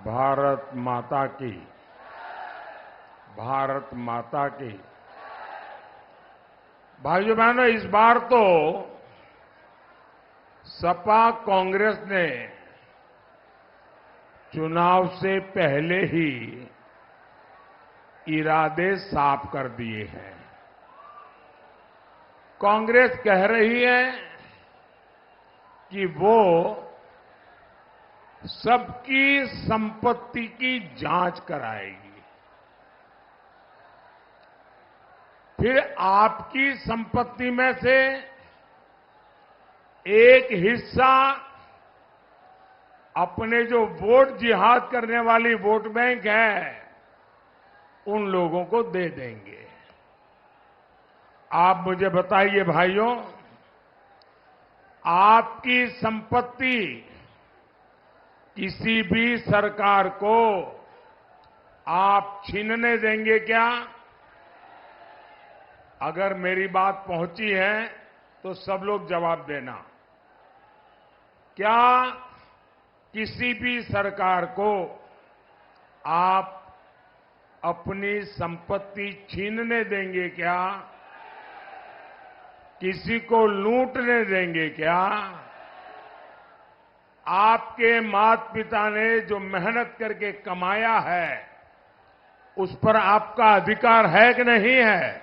भारत माता की, भारत माता की। भाइयों बहनों, इस बार तो सपा कांग्रेस ने चुनाव से पहले ही इरादे साफ कर दिए हैं। कांग्रेस कह रही है कि वो सबकी संपत्ति की जांच कराएगी। फिर आपकी संपत्ति में से एक हिस्सा अपने जो वोट जिहाद करने वाली वोट बैंक है, उन लोगों को दे देंगे। आप मुझे बताइए भाइयों, आपकी संपत्ति किसी भी सरकार को आप छीनने देंगे क्या? अगर मेरी बात पहुंची है तो सब लोग जवाब देना। क्या किसी भी सरकार को आप अपनी संपत्ति छीनने देंगे क्या? किसी को लूटने देंगे क्या? आपके माता पिता ने जो मेहनत करके कमाया है, उस पर आपका अधिकार है कि नहीं है?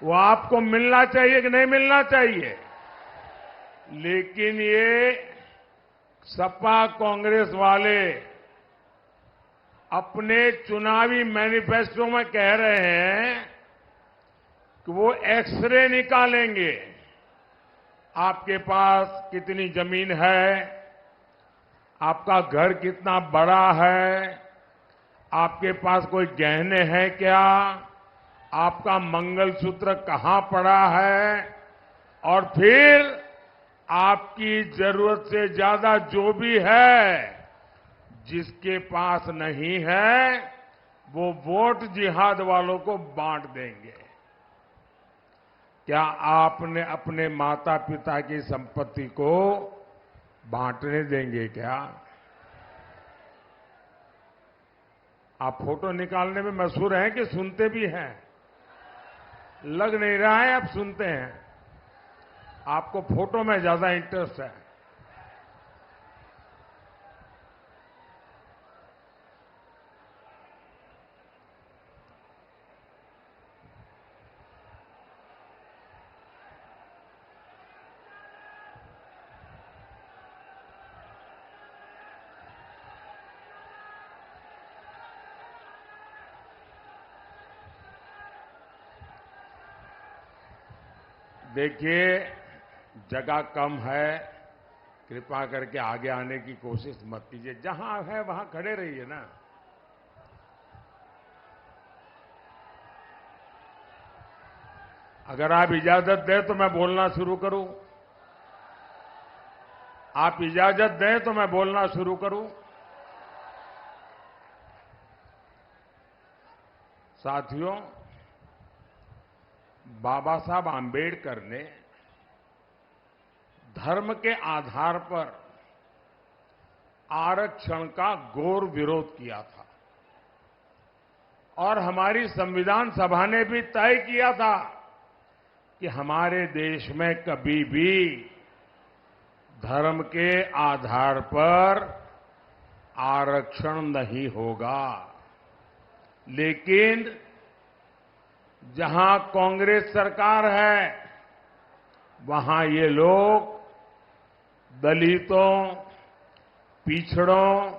वो आपको मिलना चाहिए कि नहीं मिलना चाहिए? लेकिन ये सपा कांग्रेस वाले अपने चुनावी मैनिफेस्टो में कह रहे हैं कि वो एक्सरे निकालेंगे। आपके पास कितनी जमीन है, आपका घर कितना बड़ा है, आपके पास कोई गहने हैं क्या, आपका मंगलसूत्र कहां पड़ा है, और फिर आपकी जरूरत से ज्यादा जो भी है, जिसके पास नहीं है, वो वोट जिहाद वालों को बांट देंगे। क्या आपने अपने माता पिता की संपत्ति को बांटने देंगे क्या? आप फोटो निकालने में मशहूर हैं कि सुनते भी हैं? लग नहीं रहा है आप सुनते हैं। आपको फोटो में ज्यादा इंटरेस्ट है। देखिए, जगह कम है, कृपा करके आगे आने की कोशिश मत कीजिए। जहां है वहां खड़े रहिए ना। अगर आप इजाजत दें तो मैं बोलना शुरू करूं। आप इजाजत दें तो मैं बोलना शुरू करूं। साथियों, बाबा साहब आंबेडकर ने धर्म के आधार पर आरक्षण का घोर विरोध किया था, और हमारी संविधान सभा ने भी तय किया था कि हमारे देश में कभी भी धर्म के आधार पर आरक्षण नहीं होगा। लेकिन जहां कांग्रेस सरकार है, वहां ये लोग दलितों, पिछड़ों,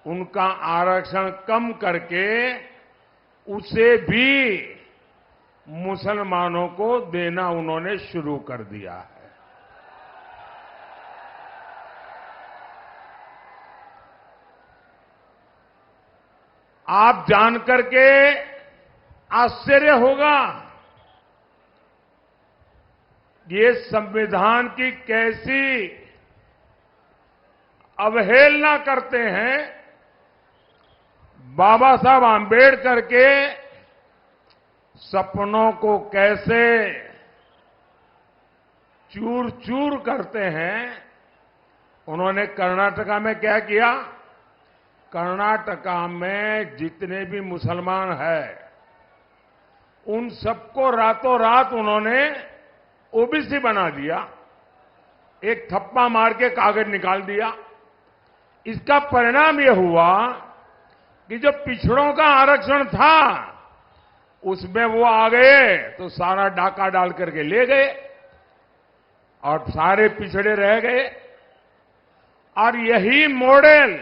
उनका आरक्षण कम करके उसे भी मुसलमानों को देना उन्होंने शुरू कर दिया है। आप जानकर के आश्चर्य होगा, ये संविधान की कैसी अवहेलना करते हैं। बाबा साहब आंबेडकर के सपनों को कैसे चूर चूर करते हैं। उन्होंने कर्नाटका में क्या किया? कर्नाटका में जितने भी मुसलमान हैं, उन सबको रातों रात उन्होंने ओबीसी बना दिया। एक थप्पा मार के कागज निकाल दिया। इसका परिणाम यह हुआ कि जो पिछड़ों का आरक्षण था उसमें वो आ गए तो सारा डाका डाल करके ले गए और सारे पिछड़े रह गए। और यही मॉडल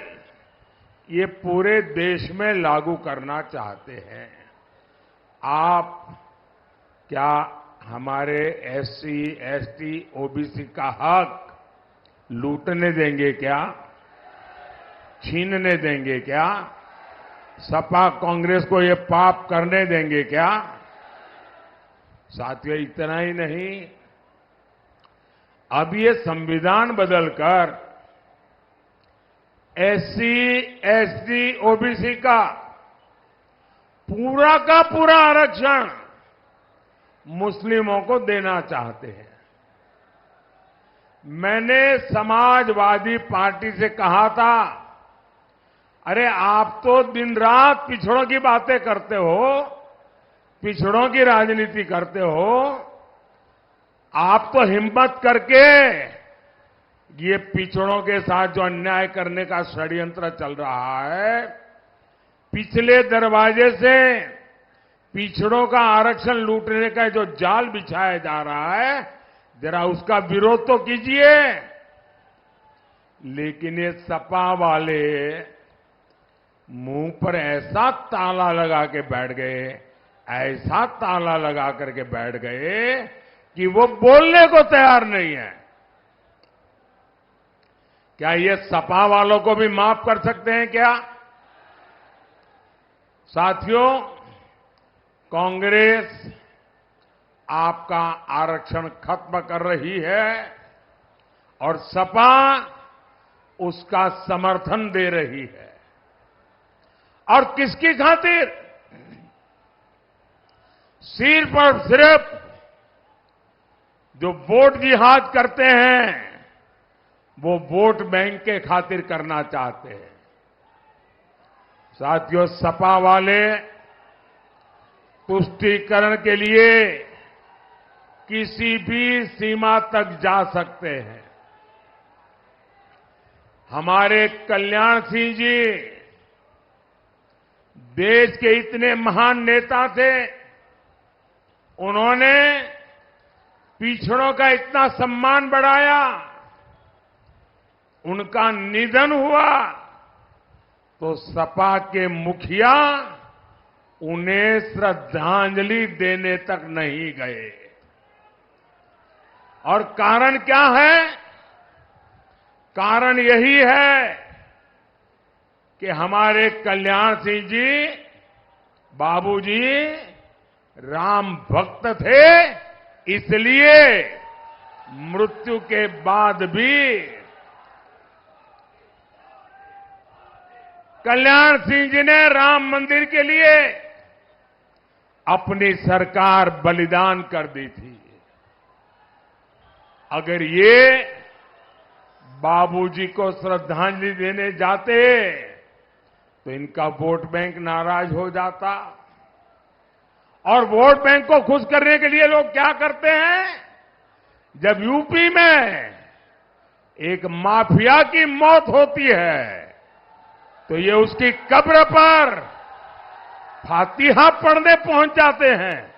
ये पूरे देश में लागू करना चाहते हैं। आप क्या हमारे एससी, एसटी, ओबीसी का हक लूटने देंगे क्या? छीनने देंगे क्या? सपा कांग्रेस को ये पाप करने देंगे क्या? साथियों, इतना ही नहीं, अब ये संविधान बदलकर एससी, एसटी, ओबीसी का पूरा आरक्षण मुस्लिमों को देना चाहते हैं। मैंने समाजवादी पार्टी से कहा था, अरे आप तो दिन रात पिछड़ों की बातें करते हो, पिछड़ों की राजनीति करते हो, आप तो हिम्मत करके ये पिछड़ों के साथ जो अन्याय करने का षड्यंत्र चल रहा है, पिछले दरवाजे से पिछड़ों का आरक्षण लूटने का जो जाल बिछाया जा रहा है, जरा उसका विरोध तो कीजिए। लेकिन ये सपा वाले मुंह पर ऐसा ताला लगा के बैठ गए, ऐसा ताला लगा करके बैठ गए कि वो बोलने को तैयार नहीं है। क्या ये सपा वालों को भी माफ कर सकते हैं क्या? साथियों, कांग्रेस आपका आरक्षण खत्म कर रही है और सपा उसका समर्थन दे रही है। और किसकी खातिर? सिर्फ और सिर्फ जो वोट जिहाद करते हैं वो वोट बैंक के खातिर करना चाहते हैं। साथियों, सपा वाले तुष्टीकरण के लिए किसी भी सीमा तक जा सकते हैं। हमारे कल्याण सिंह जी देश के इतने महान नेता थे, उन्होंने पिछड़ों का इतना सम्मान बढ़ाया, उनका निधन हुआ तो सपा के मुखिया उन्हें श्रद्धांजलि देने तक नहीं गए। और कारण क्या है? कारण यही है कि हमारे कल्याण सिंह जी, बाबूजी राम भक्त थे, इसलिए मृत्यु के बाद भी कल्याण सिंह जी ने राम मंदिर के लिए अपनी सरकार बलिदान कर दी थी। अगर ये बाबूजी को श्रद्धांजलि देने जाते तो इनका वोट बैंक नाराज हो जाता। और वोट बैंक को खुश करने के लिए लोग क्या करते हैं? जब यूपी में एक माफिया की मौत होती है तो ये उसकी कब्र पर फातिहा पढ़ने पहुंच जाते हैं।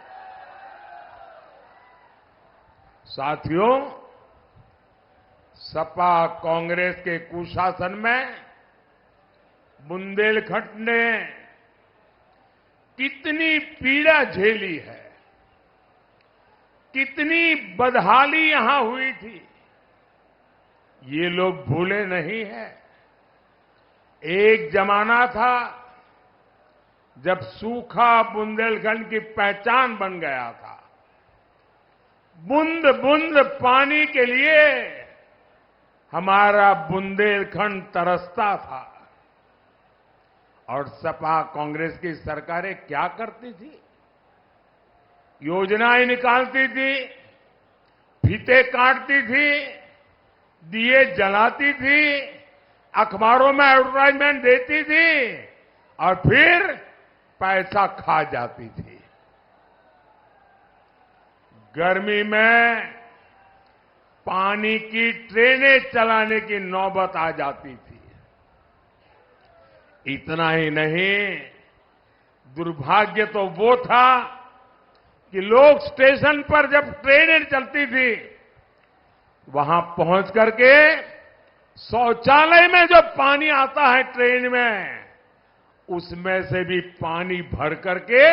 साथियों, सपा कांग्रेस के कुशासन में बुंदेलखंड ने कितनी पीड़ा झेली है, कितनी बदहाली यहां हुई थी, ये लोग भूले नहीं हैं। एक जमाना था जब सूखा बुंदेलखंड की पहचान बन गया था। बूंद बूंद पानी के लिए हमारा बुंदेलखंड तरसता था। और सपा कांग्रेस की सरकारें क्या करती थी? योजनाएं निकालती थी, फीते काटती थी, दिए जलाती थी, अखबारों में एडवर्टाइजमेंट देती थी और फिर पैसा खा जाती थी। गर्मी में पानी की ट्रेनें चलाने की नौबत आ जाती थी। इतना ही नहीं, दुर्भाग्य तो वो था कि लोग स्टेशन पर जब ट्रेनें चलती थी, वहां पहुंच करके शौचालय में जो पानी आता है ट्रेन में, उसमें से भी पानी भर करके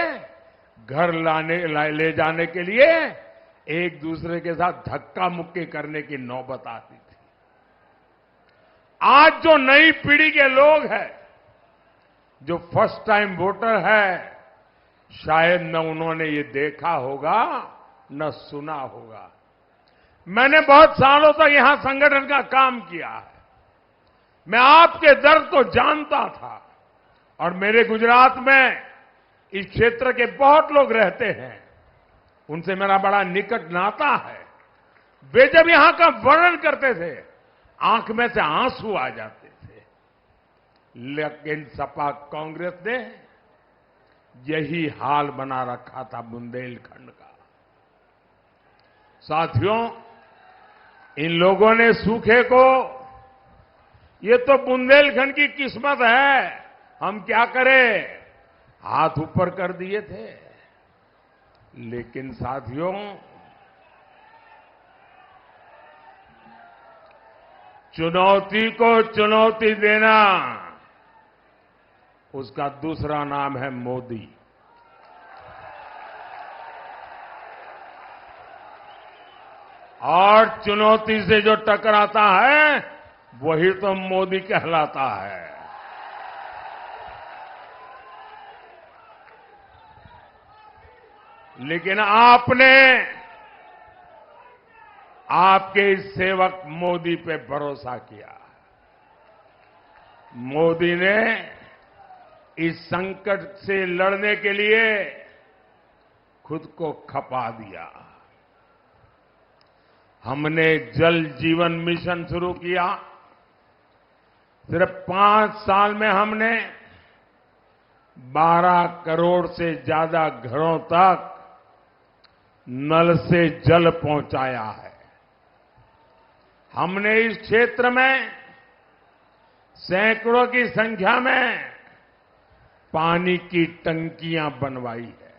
घर ले जाने के लिए एक दूसरे के साथ धक्का मुक्की करने की नौबत आती थी। आज जो नई पीढ़ी के लोग हैं, जो फर्स्ट टाइम वोटर है, शायद न उन्होंने ये देखा होगा न सुना होगा। मैंने बहुत सालों तक यहां संगठन का काम किया है। मैं आपके दर्द को जानता था और मेरे गुजरात में इस क्षेत्र के बहुत लोग रहते हैं, उनसे मेरा बड़ा निकट नाता है। वे जब यहां का वर्णन करते थे, आंख में से आंसू आ जाते थे। लेकिन सपा कांग्रेस ने यही हाल बना रखा था बुंदेलखंड का। साथियों, इन लोगों ने सूखे को, ये तो बुंदेलखंड की किस्मत है, हम क्या करें, हाथ ऊपर कर दिए थे। लेकिन साथियों, चुनौती को चुनौती देना, उसका दूसरा नाम है मोदी। और चुनौती से जो टकराता है, वही तो मोदी कहलाता है। लेकिन आपने आपके इस सेवक मोदी पे भरोसा किया। मोदी ने इस संकट से लड़ने के लिए खुद को खपा दिया। हमने जल जीवन मिशन शुरू किया। सिर्फ 5 साल में हमने 12 करोड़ से ज्यादा घरों तक नल से जल पहुंचाया है। हमने इस क्षेत्र में सैकड़ों की संख्या में पानी की टंकियां बनवाई है।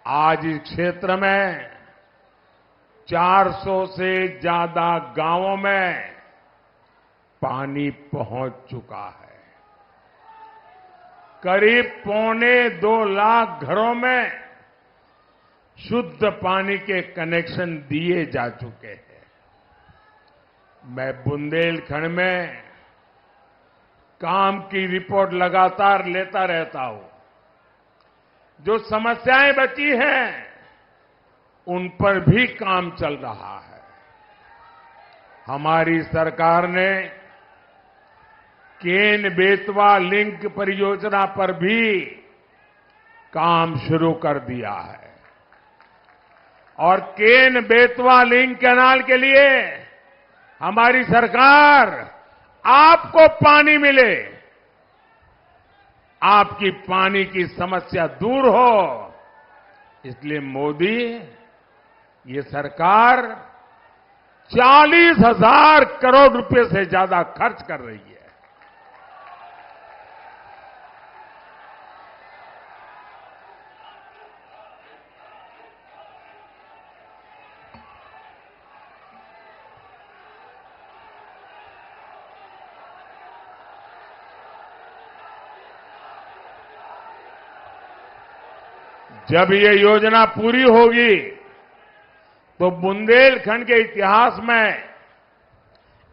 आज इस क्षेत्र में 400 से ज्यादा गांवों में पानी पहुंच चुका है। करीब 2.25 लाख घरों में शुद्ध पानी के कनेक्शन दिए जा चुके हैं। मैं बुंदेलखंड में काम की रिपोर्ट लगातार लेता रहता हूं। जो समस्याएं बची हैं, उन पर भी काम चल रहा है। हमारी सरकार ने केन बेतवा लिंक परियोजना पर भी काम शुरू कर दिया है। और केन बेतवा लिंक कैनाल के लिए हमारी सरकार आपको पानी मिले, आपकी पानी की समस्या दूर हो, इसलिए मोदी, ये सरकार 40,000 करोड़ रुपए से ज्यादा खर्च कर रही है। जब ये योजना पूरी होगी तो बुंदेलखंड के इतिहास में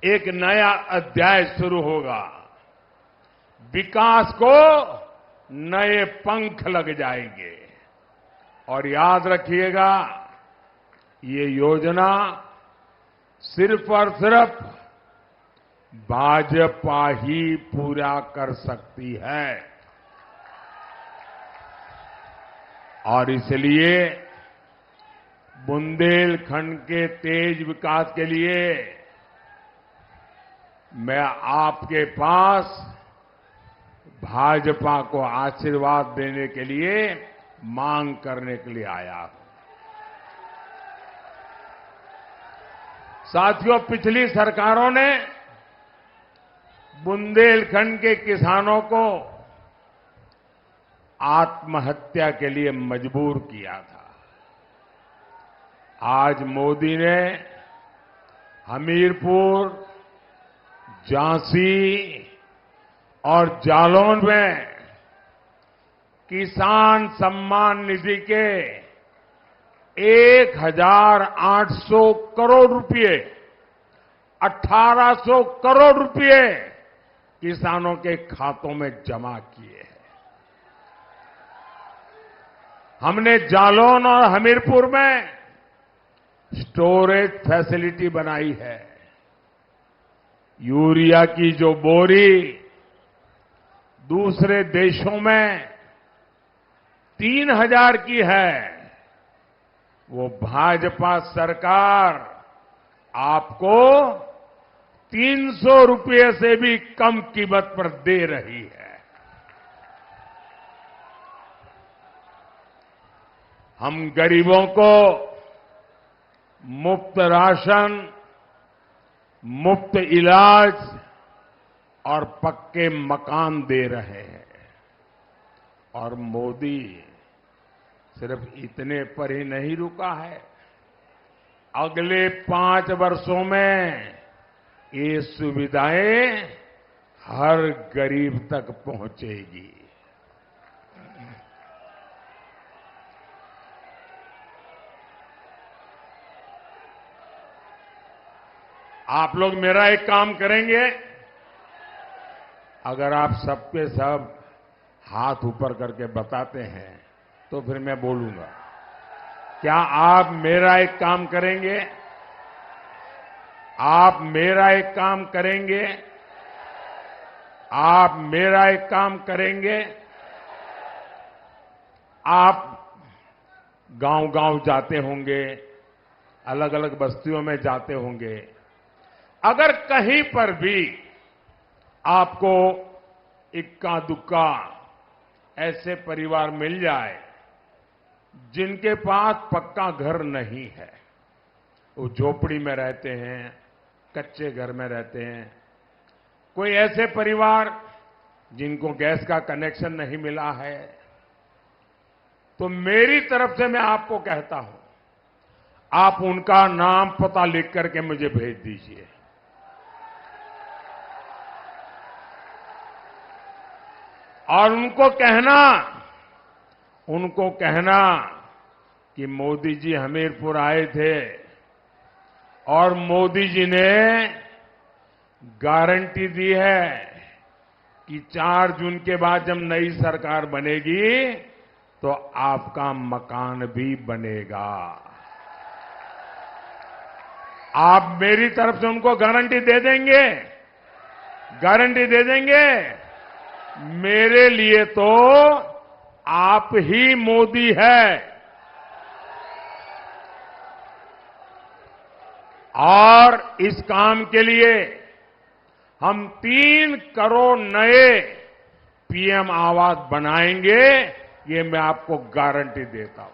एक नया अध्याय शुरू होगा। विकास को नए पंख लग जाएंगे। और याद रखिएगा, ये योजना सिर्फ और सिर्फ भाजपा ही पूरा कर सकती है। और इसलिए बुंदेलखंड के तेज विकास के लिए मैं आपके पास भाजपा को आशीर्वाद देने के लिए मांग करने के लिए आया हूं। साथियों, पिछली सरकारों ने बुंदेलखंड के किसानों को आत्महत्या के लिए मजबूर किया था। आज मोदी ने हमीरपुर, झांसी और जालौन में किसान सम्मान निधि के 1,800 करोड़ रुपए, 1,800 करोड़ रुपए किसानों के खातों में जमा किए हैं। हमने जालौन और हमीरपुर में स्टोरेज फैसिलिटी बनाई है। यूरिया की जो बोरी दूसरे देशों में 3,000 की है, वो भाजपा सरकार आपको 300 रुपये से भी कम कीमत पर दे रही है। हम गरीबों को मुफ्त राशन, मुफ्त इलाज और पक्के मकान दे रहे हैं। और मोदी सिर्फ इतने पर ही नहीं रुका है। अगले 5 वर्षों में ये सुविधाएं हर गरीब तक पहुंचेगी। आप लोग मेरा एक काम करेंगे, अगर आप सबके सब हाथ ऊपर करके बताते हैं तो फिर मैं बोलूंगा। क्या आप मेरा एक काम करेंगे? आप मेरा एक काम करेंगे? आप मेरा एक काम करेंगे? आप गांव-गांव जाते होंगे, अलग अलग बस्तियों में जाते होंगे। अगर कहीं पर भी आपको इक्का दुक्का ऐसे परिवार मिल जाए जिनके पास पक्का घर नहीं है, वो झोपड़ी में रहते हैं, कच्चे घर में रहते हैं, कोई ऐसे परिवार जिनको गैस का कनेक्शन नहीं मिला है, तो मेरी तरफ से मैं आपको कहता हूं, आप उनका नाम पता लिख करके मुझे भेज दीजिए। और उनको कहना कि मोदी जी हमीरपुर आए थे और मोदी जी ने गारंटी दी है कि 4 जून के बाद जब नई सरकार बनेगी तो आपका मकान भी बनेगा। आप मेरी तरफ से उनको गारंटी दे देंगे? गारंटी दे देंगे? मेरे लिए तो आप ही मोदी है। और इस काम के लिए हम 3 करोड़ नए पीएम आवास बनाएंगे, ये मैं आपको गारंटी देता हूं।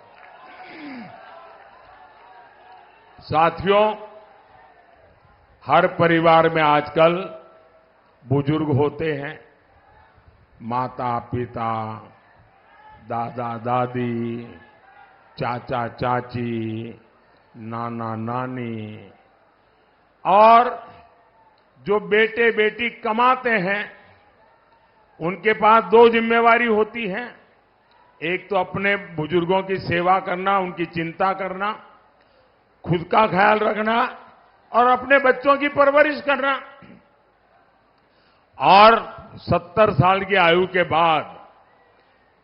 साथियों, हर परिवार में आजकल बुजुर्ग होते हैं, माता पिता, दादा दादी, चाचा चाची, नाना नानी, और जो बेटे बेटी कमाते हैं उनके पास 2 जिम्मेवारी होती हैं। एक तो अपने बुजुर्गों की सेवा करना, उनकी चिंता करना, खुद का ख्याल रखना और अपने बच्चों की परवरिश करना। और 70 साल की आयु के बाद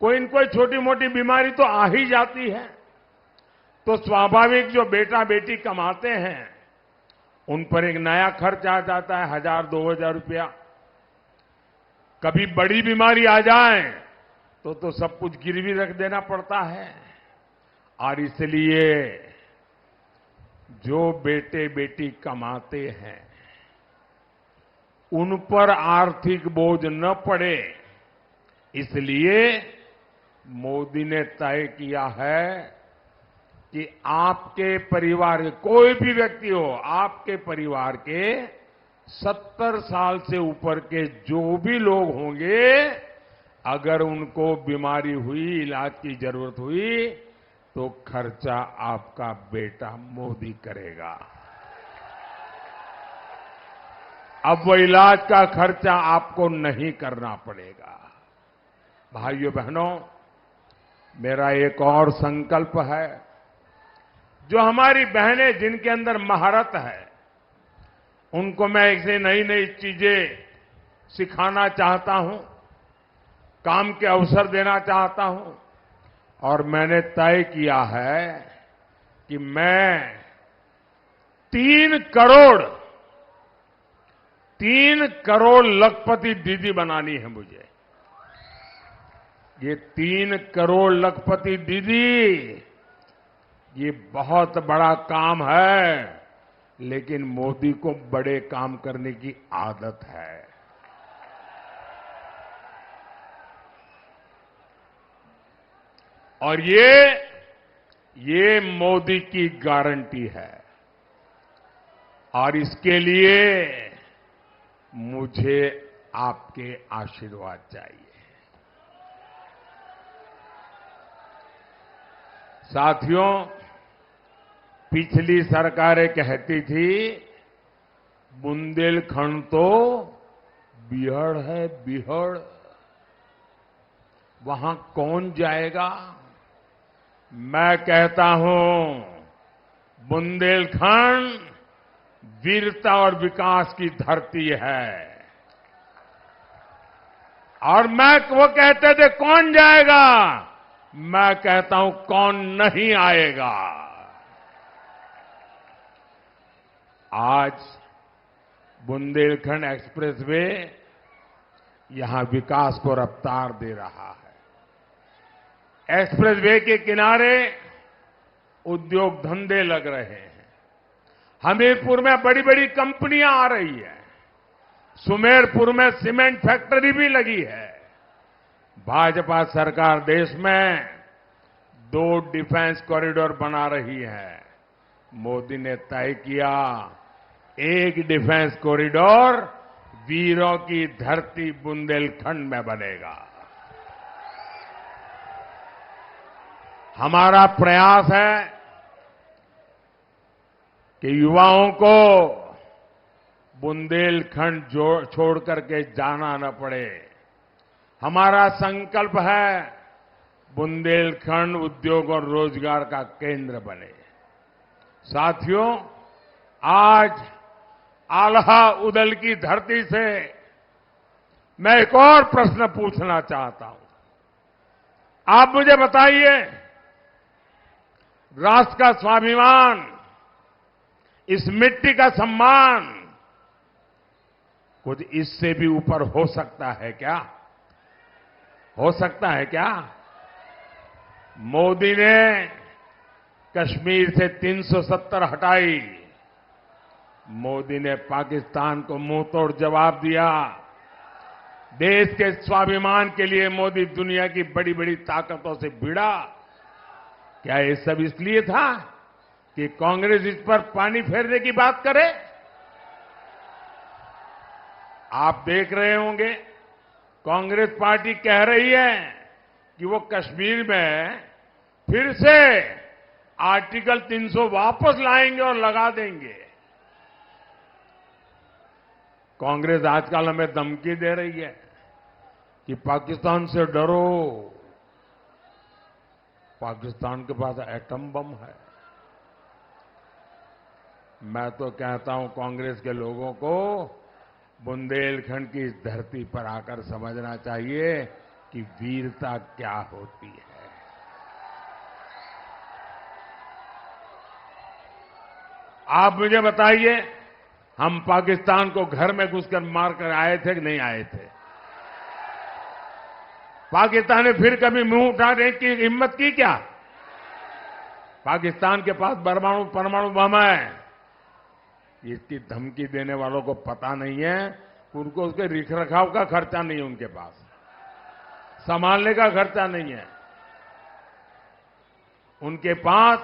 कोई न कोई छोटी मोटी बीमारी तो आ ही जाती है, तो स्वाभाविक जो बेटा बेटी कमाते हैं उन पर एक नया खर्च आ जाता है, 1,000-2,000 रुपया। कभी बड़ी बीमारी आ जाए तो सब कुछ गिरवी रख देना पड़ता है। और इसलिए जो बेटे बेटी कमाते हैं उन पर आर्थिक बोझ न पड़े, इसलिए मोदी ने तय किया है कि आपके परिवार के कोई भी व्यक्ति हो, आपके परिवार के 70 साल से ऊपर के जो भी लोग होंगे, अगर उनको बीमारी हुई, इलाज की जरूरत हुई, तो खर्चा आपका बेटा मोदी करेगा। अब वो इलाज का खर्चा आपको नहीं करना पड़ेगा। भाइयों बहनों, मेरा एक और संकल्प है, जो हमारी बहनें जिनके अंदर महारत है, उनको मैं ऐसे नई नई चीजें सिखाना चाहता हूं, काम के अवसर देना चाहता हूं, और मैंने तय किया है कि मैं 3 करोड़ लखपति दीदी बनानी है मुझे। ये 3 करोड़ लखपति दीदी, ये बहुत बड़ा काम है, लेकिन मोदी को बड़े काम करने की आदत है। और ये मोदी की गारंटी है, और इसके लिए मुझे आपके आशीर्वाद चाहिए। साथियों, पिछली सरकारें कहती थी बुंदेलखंड तो बिहड़ है, बिहड़, वहां कौन जाएगा? मैं कहता हूं, बुंदेलखंड वीरता और विकास की धरती है। और वो कहते थे कौन जाएगा, मैं कहता हूं कौन नहीं आएगा। आज बुंदेलखंड एक्सप्रेसवे यहां विकास को रफ्तार दे रहा है। एक्सप्रेसवे के किनारे उद्योग धंधे लग रहे हैं। हमीरपुर में बड़ी बड़ी कंपनियां आ रही है। सुमेरपुर में सीमेंट फैक्ट्री भी लगी है। भाजपा सरकार देश में 2 डिफेंस कॉरिडोर बना रही है। मोदी ने तय किया, एक डिफेंस कॉरिडोर वीरों की धरती बुंदेलखंड में बनेगा। हमारा प्रयास है कि युवाओं को बुंदेलखंड छोड़ करके जाना न पड़े। हमारा संकल्प है बुंदेलखंड उद्योग और रोजगार का केंद्र बने। साथियों, आज आल्हा उदल की धरती से मैं एक और प्रश्न पूछना चाहता हूं। आप मुझे बताइए, राष्ट्र का स्वाभिमान, इस मिट्टी का सम्मान, कुछ इससे भी ऊपर हो सकता है क्या? हो सकता है क्या? मोदी ने कश्मीर से 370 हटाई। मोदी ने पाकिस्तान को मुंह तोड़ जवाब दिया। देश के स्वाभिमान के लिए मोदी दुनिया की बड़ी बड़ी ताकतों से भिड़ा। क्या ये सब इसलिए था कि कांग्रेस इस पर पानी फेरने की बात करे? आप देख रहे होंगे, कांग्रेस पार्टी कह रही है कि वो कश्मीर में फिर से आर्टिकल 300 वापस लाएंगे और लगा देंगे। कांग्रेस आजकल हमें धमकी दे रही है कि पाकिस्तान से डरो, पाकिस्तान के पास एटम बम है। मैं तो कहता हूं कांग्रेस के लोगों को बुंदेलखंड की इस धरती पर आकर समझना चाहिए कि वीरता क्या होती है। आप मुझे बताइए, हम पाकिस्तान को घर में घुसकर मारकर आए थे कि नहीं आए थे? पाकिस्तान ने फिर कभी मुंह उठाने की हिम्मत की क्या? पाकिस्तान के पास परमाणु बम है। इसकी धमकी देने वालों को पता नहीं है उनको उसके रख रखाव का खर्चा नहीं है, उनके पास संभालने का खर्चा नहीं है। उनके पास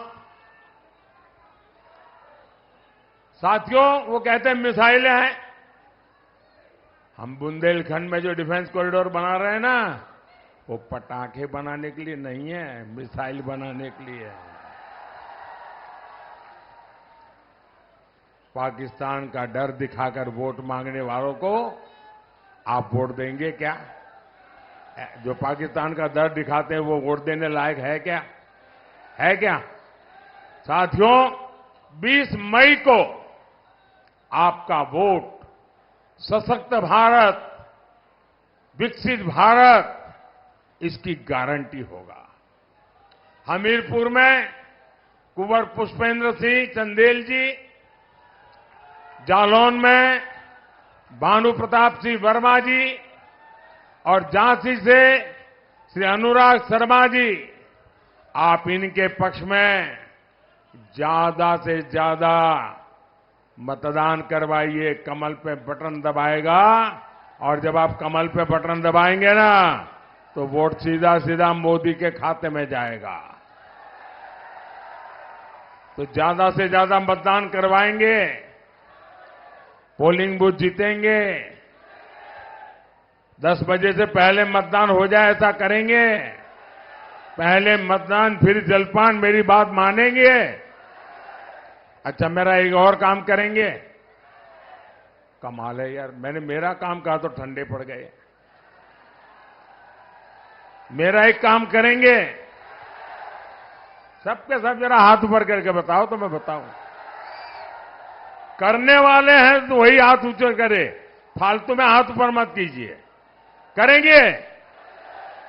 साथियों वो कहते हैं मिसाइलें हैं। हम बुंदेलखंड में जो डिफेंस कॉरिडोर बना रहे हैं ना, वो पटाखे बनाने के लिए नहीं है, मिसाइल बनाने के लिए है। पाकिस्तान का डर दिखाकर वोट मांगने वालों को आप वोट देंगे क्या? जो पाकिस्तान का डर दिखाते हैं वो वोट देने लायक है क्या? है क्या? साथियों, 20 मई को आपका वोट सशक्त भारत, विकसित भारत, इसकी गारंटी होगा। हमीरपुर में कुंवर पुष्पेंद्र सिंह चंदेल जी, जालौन में भानु प्रताप सिंह वर्मा जी और झांसी से श्री अनुराग शर्मा जी, आप इनके पक्ष में ज्यादा से ज्यादा मतदान करवाइए। कमल पे बटन दबाएगा और जब आप कमल पे बटन दबाएंगे ना, तो वोट सीधा सीधा मोदी के खाते में जाएगा। तो ज्यादा से ज्यादा मतदान करवाएंगे, पोलिंग बूथ जीतेंगे। 10 बजे से पहले मतदान हो जाए ऐसा करेंगे। पहले मतदान फिर जलपान, मेरी बात मानेंगे? अच्छा, मेरा एक और काम करेंगे। कमाल है यार, मैंने मेरा काम कहा तो ठंडे पड़ गए। मेरा एक काम करेंगे, सबके सब जरा हाथ ऊपर करके बताओ तो मैं बताऊं। करने वाले हैं तो वही हाथ ऊंचे करे, फालतू में हाथ ऊपर मत कीजिए। करेंगे?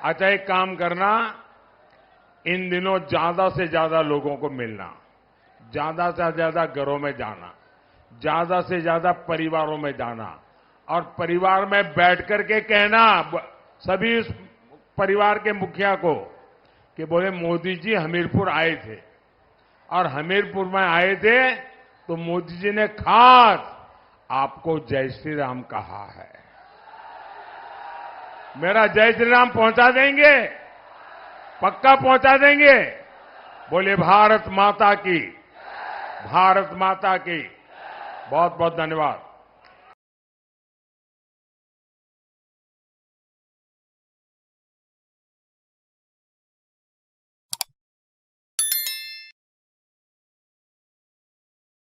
अच्छा, एक काम करना, इन दिनों ज्यादा से ज्यादा लोगों को मिलना, ज्यादा से ज्यादा घरों में जाना, ज्यादा से ज्यादा परिवारों में जाना और परिवार में बैठ करके कहना सभी परिवार के मुखिया को कि बोले मोदी जी हमीरपुर आए थे और हमीरपुर में आए थे तो मोदी जी ने खास आपको जय श्री राम कहा है। मेरा जय श्री राम पहुंचा देंगे? पक्का पहुंचा देंगे? बोले भारत माता की, भारत माता की। बहुत बहुत धन्यवाद।